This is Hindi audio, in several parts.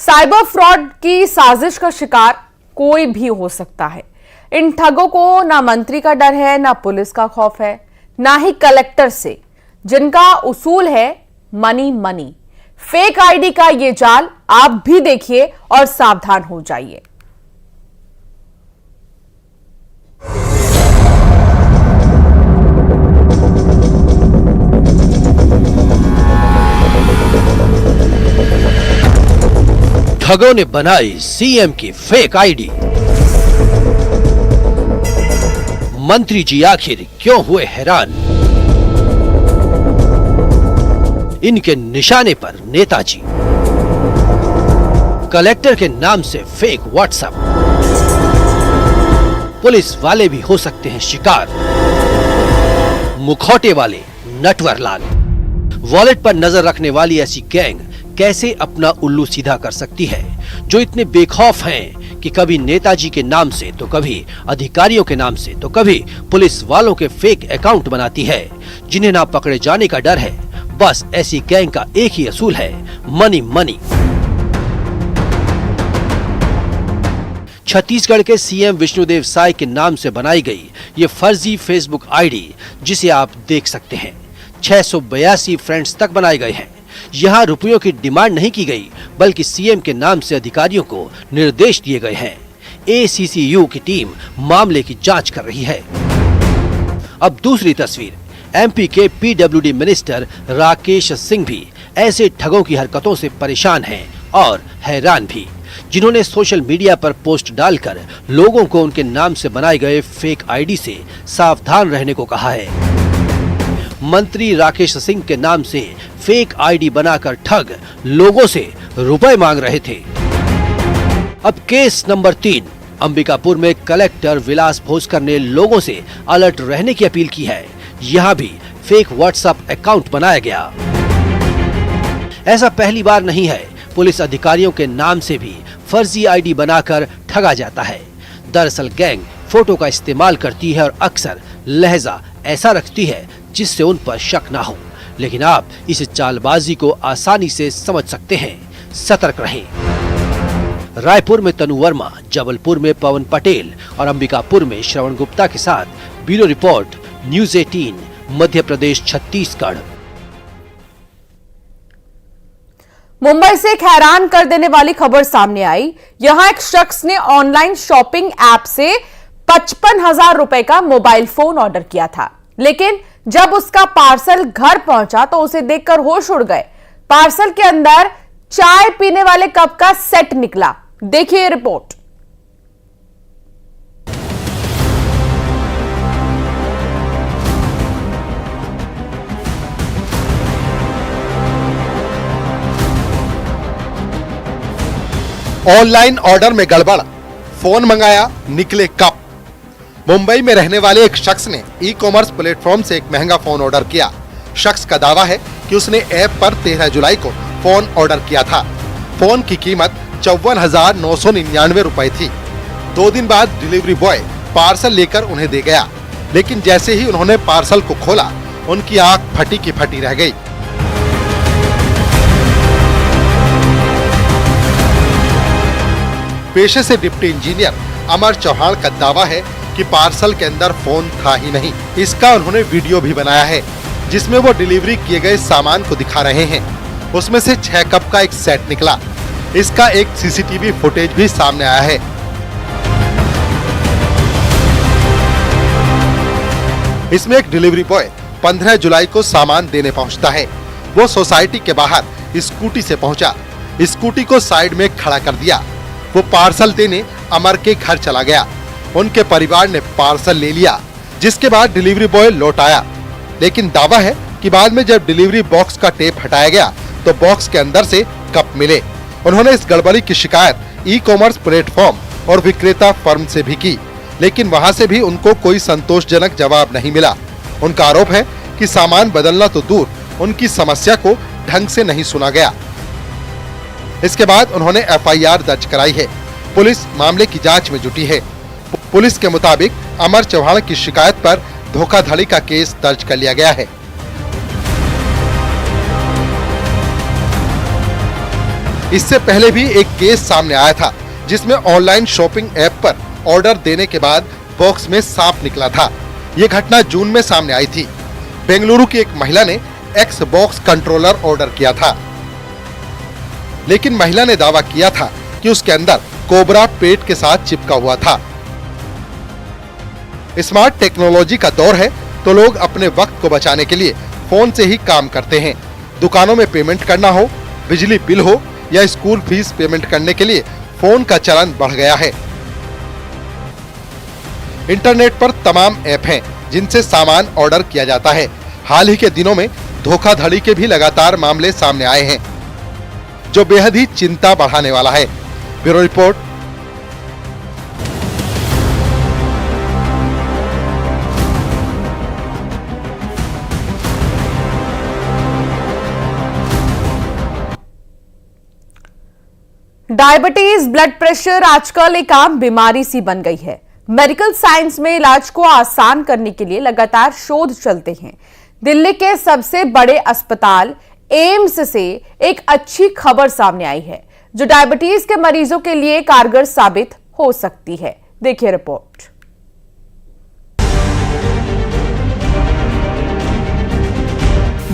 साइबर फ्रॉड की साजिश का शिकार कोई भी हो सकता है। इन ठगों को ना मंत्री का डर है, ना पुलिस का खौफ है, ना ही कलेक्टर से, जिनका उसूल है मनी मनी। फेक आईडी का ये जाल आप भी देखिए और सावधान हो जाइए। ठगों ने बनाई सीएम की फेक आईडी। मंत्री जी आखिर क्यों हुए हैरान? इनके निशाने पर नेताजी। कलेक्टर के नाम से फेक व्हाट्सएप। पुलिस वाले भी हो सकते हैं शिकार। मुखौटे वाले नटवर लाल। वॉलेट पर नजर रखने वाली ऐसी गैंग कैसे अपना उल्लू सीधा कर सकती है, जो इतने बेखौफ हैं कि कभी नेताजी के नाम से तो कभी अधिकारियों के नाम से तो कभी पुलिस वालों के फेक अकाउंट बनाती है, जिन्हें ना पकड़े जाने का डर है। बस ऐसी गैंग का एक ही असूल है, मनी मनी। छत्तीसगढ़ के सीएम विष्णुदेव साय के नाम से बनाई गई ये फर्जी फेसबुक आईडी, जिसे आप देख सकते हैं, 682 फ्रेंड्स तक बनाए गए हैं। यहाँ रुपयों की डिमांड नहीं की गई, बल्कि सीएम के नाम से अधिकारियों को निर्देश दिए गए हैं। एसीसीयू की टीम मामले की जांच कर रही है। अब दूसरी तस्वीर। एमपी के पीडब्ल्यूडी मिनिस्टर राकेश सिंह भी ऐसे ठगों की हरकतों से परेशान हैं और हैरान भी, जिन्होंने सोशल मीडिया पर पोस्ट डालकर लोगों को उनके नाम से बनाए गए फेक आईडी से सावधान रहने को कहा है। मंत्री राकेश सिंह के नाम से फेक आईडी बनाकर ठग लोगों से रुपए मांग रहे थे। अब केस नंबर 3। अंबिकापुर में कलेक्टर विलास भोसकर ने लोगों से अलर्ट रहने की अपील की है। यहाँ भी फेक व्हाट्सएप अकाउंट बनाया गया। ऐसा पहली बार नहीं है। पुलिस अधिकारियों के नाम से भी फर्जी आईडी बनाकर ठगा जाता है। दरअसल गैंग फोटो का इस्तेमाल करती है और अक्सर लहजा ऐसा रखती है जिससे उन पर शक ना हो। लेकिन आप इस चालबाजी को आसानी से समझ सकते हैं। सतर्क रहें। रायपुर में तनु वर्मा, जबलपुर में पवन पटेल और अंबिकापुर में श्रवण गुप्ता के साथ bureau report, news 18, Madhya Pradesh, Chhattisgarh. Mumbai से एक हैरान कर देने वाली खबर सामने आई। यहां एक शख्स ने ऑनलाइन शॉपिंग ऐप से 55,000 रुपए का मोबाइल फोन ऑर्डर किया था, लेकिन जब उसका पार्सल घर पहुंचा तो उसे देखकर होश उड़ गए। पार्सल के अंदर चाय पीने वाले कप का सेट निकला। देखिए रिपोर्ट। ऑनलाइन ऑर्डर में गड़बड़, फोन मंगाया, निकले कप। मुंबई में रहने वाले एक शख्स ने ई कॉमर्स प्लेटफॉर्म से एक महंगा फोन ऑर्डर किया। शख्स का दावा है कि उसने ऐप पर 13 जुलाई को फोन ऑर्डर किया था। फोन की कीमत 54,999 रुपए थी। 2 दिन बाद डिलीवरी बॉय पार्सल लेकर उन्हें दे गया, लेकिन जैसे ही उन्होंने पार्सल को खोला, उनकी आंख फटी की फटी रह गई। पेशे से डिप्टी इंजीनियर अमर चौहान का दावा है कि पार्सल के अंदर फोन था ही नहीं। इसका उन्होंने वीडियो भी बनाया है, जिसमें वो डिलीवरी किए गए सामान को दिखा रहे हैं। उसमें से 6 कप का एक सेट निकला। इसका एक सीसीटीवी फुटेज भी सामने आया है। इसमें एक डिलीवरी बॉय 15 जुलाई को सामान देने पहुंचता है। वो सोसाइटी के बाहर स्कूटी से पहुंचा, स्कूटी को साइड में खड़ा कर दिया। वो पार्सल देने अमर के घर चला गया। उनके परिवार ने पार्सल ले लिया, जिसके बाद डिलीवरी बॉय लौट आया, लेकिन दावा है कि बाद में जब डिलीवरी बॉक्स का टेप हटाया गया तो बॉक्स के अंदर से कप मिले। उन्होंने इस गड़बड़ी की शिकायत ई कॉमर्स प्लेटफॉर्म और विक्रेता फर्म से भी की, लेकिन वहां से भी उनको कोई संतोषजनक जवाब नहीं मिला। उनका आरोप है कि सामान बदलना तो दूर, उनकी समस्या को ढंग से नहीं सुना गया। इसके बाद उन्होंने एफआईआर दर्ज कराई है। पुलिस मामले की जांच में जुटी है। पुलिस के मुताबिक अमर चौहान की शिकायत पर धोखाधड़ी का केस दर्ज कर लिया गया है। इससे पहले भी एक केस सामने आया था जिसमें ऑनलाइन शॉपिंग ऐप पर ऑर्डर देने के बाद बॉक्स में सांप निकला था। ये घटना जून में सामने आई थी। बेंगलुरु की एक महिला ने Xbox कंट्रोलर ऑर्डर किया था, लेकिन महिला ने दावा किया था कि उसके अंदर कोबरा पेट के साथ चिपका हुआ था। स्मार्ट टेक्नोलॉजी का दौर है तो लोग अपने वक्त को बचाने के लिए फोन से ही काम करते हैं। दुकानों में पेमेंट करना हो, बिजली बिल हो या स्कूल फीस पेमेंट करने के लिए फोन का चलन बढ़ गया है। इंटरनेट पर तमाम ऐप हैं जिनसे सामान ऑर्डर किया जाता है। हाल ही के दिनों में धोखाधड़ी के भी लगातार मामले सामने आए हैं, जो बेहद ही चिंता बढ़ाने वाला है। Bureau report. Diabetes, blood pressure आजकल एक आम बीमारी सी बन गई है। मेडिकल साइंस में इलाज को आसान करने के लिए लगातार शोध चलते हैं। दिल्ली के सबसे बड़े अस्पताल एम्स से एक अच्छी खबर सामने आई है, जो डायबिटीज के मरीजों के लिए कारगर साबित हो सकती है। देखिए रिपोर्ट।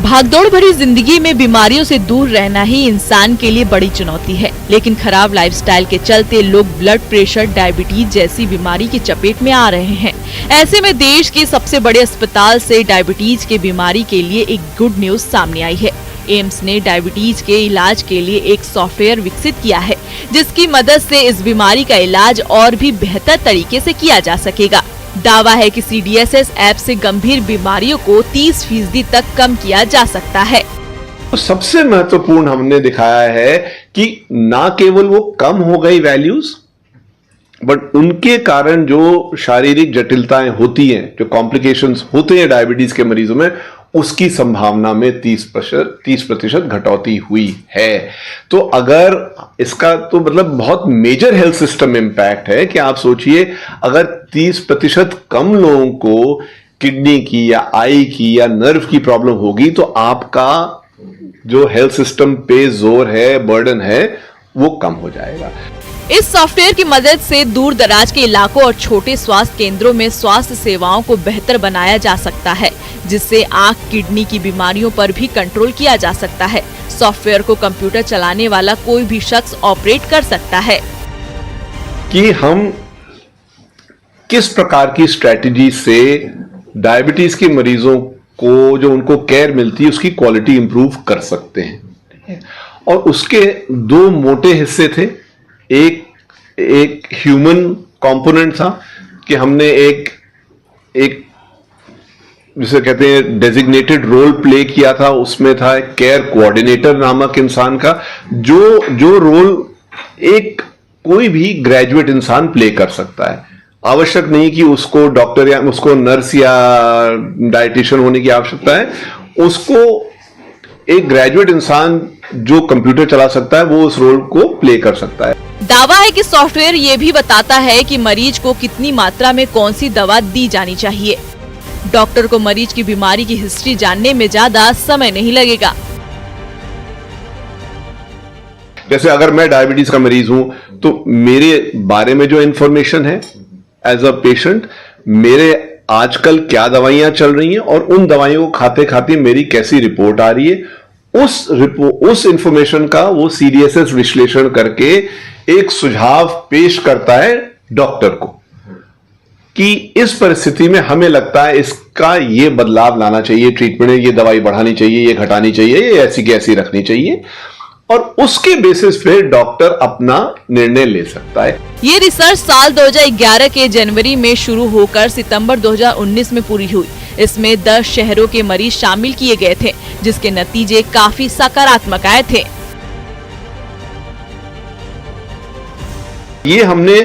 भागदौड़ भरी जिंदगी में बीमारियों से दूर रहना ही इंसान के लिए बड़ी चुनौती है, लेकिन खराब लाइफस्टाइल के चलते लोग ब्लड प्रेशर, डायबिटीज जैसी बीमारी की चपेट में आ रहे हैं। ऐसे में देश के सबसे बड़े अस्पताल से डायबिटीज के बीमारी के लिए एक गुड न्यूज सामने आई है। एम्स ने डायबिटीज के इलाज के लिए एक सॉफ्टवेयर विकसित किया है, जिसकी मदद से इस बीमारी का इलाज और भी बेहतर तरीके से किया जा सकेगा। दावा है कि CDSS ऐप से गंभीर बीमारियों को 30% तक कम किया जा सकता है। तो सबसे महत्वपूर्ण हमने दिखाया है कि ना केवल वो कम हो गई वैल्यूज, बट उनके कारण जो शारीरिक जटिलताएं होती हैं, जो कॉम्प्लिकेशंस होते हैं डायबिटीज के मरीजों में, उसकी संभावना में 30% घटौती हुई है। तो अगर इसका तो मतलब बहुत मेजर हेल्थ सिस्टम इम्पैक्ट है कि आप सोचिए, अगर 30% कम लोगों को किडनी की या आई की या नर्व की प्रॉब्लम होगी, तो आपका जो हेल्थ सिस्टम पे जोर है, बर्डन है, वो कम हो जाएगा। इस सॉफ्टवेयर की मदद से दूर दराज के इलाकों और छोटे स्वास्थ्य केंद्रों में स्वास्थ्य सेवाओं को बेहतर बनाया जा सकता है, जिससे आंख, किडनी की बीमारियों पर भी कंट्रोल किया जा सकता है। सॉफ्टवेयर को कंप्यूटर चलाने वाला कोई भी शख्स ऑपरेट कर सकता है। कि हम किस प्रकार की स्ट्रेटजी से डायबिटीज के मरीजों को जो उनको केयर मिलती है उसकी क्वालिटी इंप्रूव कर सकते हैं। और उसके दो मोटे हिस्से थे। एक ह्यूमन कंपोनेंट था कि हमने एक जिसे कहते हैं डेजिग्नेटेड रोल प्ले किया था। उसमें था केयर कोऑर्डिनेटर नामक इंसान का, जो रोल एक कोई भी ग्रेजुएट इंसान प्ले कर सकता है। आवश्यक नहीं कि उसको डॉक्टर या उसको नर्स या डाइटिशियन होने की आवश्यकता है। उसको एक ग्रेजुएट इंसान जो कंप्यूटर चला सकता है, वो उस रोल को प्ले कर सकता है। दावा है कि सॉफ्टवेयर ये भी बताता है कि मरीज को कितनी मात्रा में कौन सी दवा दी जानी चाहिए। डॉक्टर को मरीज की बीमारी की हिस्ट्री जानने में ज्यादा समय नहीं लगेगा। जैसे अगर मैं डायबिटीज का मरीज हूं, तो मेरे बारे में जो इंफॉर्मेशन है एज अ पेशेंट, मेरे आजकल क्या दवाइयां चल रही हैं और उन दवाइयों को खाते खाते मेरी कैसी रिपोर्ट आ रही है, उस इंफॉर्मेशन का वो CDSS विश्लेषण करके एक सुझाव पेश करता है डॉक्टर को कि इस परिस्थिति में हमें लगता है इसका ये बदलाव लाना चाहिए, ट्रीटमेंट में ये दवाई बढ़ानी चाहिए, ये घटानी चाहिए, ये ऐसी की ऐसी रखनी चाहिए। और उसके बेसिस पे डॉक्टर अपना निर्णय ले सकता है। ये रिसर्च साल 2011 के जनवरी में शुरू होकर सितंबर 2019 में पूरी हुई। इसमें 10 शहरों के मरीज शामिल किए गए थे, जिसके नतीजे काफी सकारात्मक आए थे। ये हमने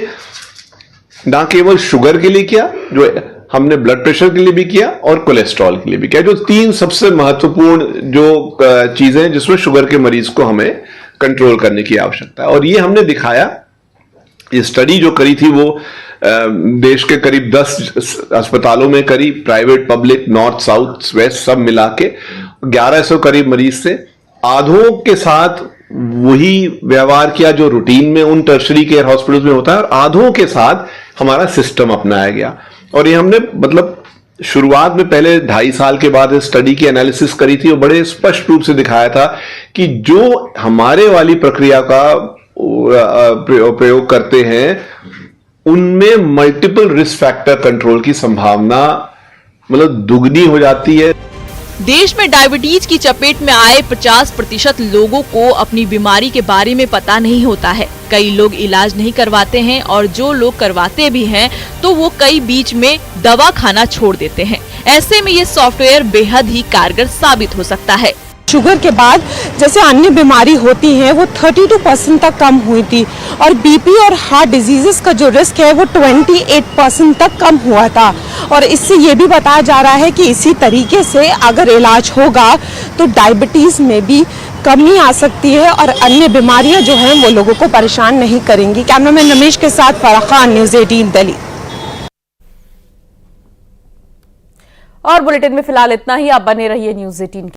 ना केवल शुगर के लिए किया, जो हमने ब्लड प्रेशर के लिए भी किया और कोलेस्ट्रॉल के लिए भी किया, जो 3 सबसे महत्वपूर्ण जो चीजें हैं जिसमें शुगर के मरीज को हमें कंट्रोल करने की आवश्यकता है। और ये हमने दिखाया, ये स्टडी जो करी थी वो देश के करीब 10 अस्पतालों में करी, private, public, north, south, west सब मिला के 1100 करीब मरीज से। आधों के साथ वही व्यवहार किया जो रूटीन में उन टर्शरी केयर हॉस्पिटल्स में होता है, और आधों के साथ हमारा सिस्टम अपनाया गया। और ये हमने मतलब शुरुआत में पहले 2.5 साल के बाद स्टडी की एनालिसिस करी थी और बड़े स्पष्ट रूप से दिखाया था कि जो हमारे वाली प्रक्रिया का प्रयोग करते हैं उनमें मल्टीपल रिस्क फैक्टर कंट्रोल की संभावना मतलब दुगनी हो जाती है। देश में डायबिटीज की चपेट में आए 50% लोगों को अपनी बीमारी के बारे में पता नहीं होता है। कई लोग इलाज नहीं करवाते हैं और जो लोग करवाते भी हैं तो वो कई बीच में दवा खाना छोड़ देते हैं। ऐसे में ये सॉफ्टवेयर बेहद ही कारगर साबित हो सकता है। शुगर के बाद जैसे अन्य बीमारी होती है वो 32% तक कम हुई थी और बीपी और हार्ट डिजीजेस का जो रिस्क है वो 28% तक कम हुआ था। और इससे ये भी बताया जा रहा है कि इसी तरीके से अगर इलाज होगा तो डायबिटीज में भी कमी आ सकती है और अन्य बीमारियां जो हैं वो लोगों को परेशान नहीं करेंगी। कैमरामैन रमेश के साथ फराह खान, न्यूज़ 18 दिल्ली। और बुलेटिन में फिलहाल इतना ही। आप बने रहिए न्यूज़ 18।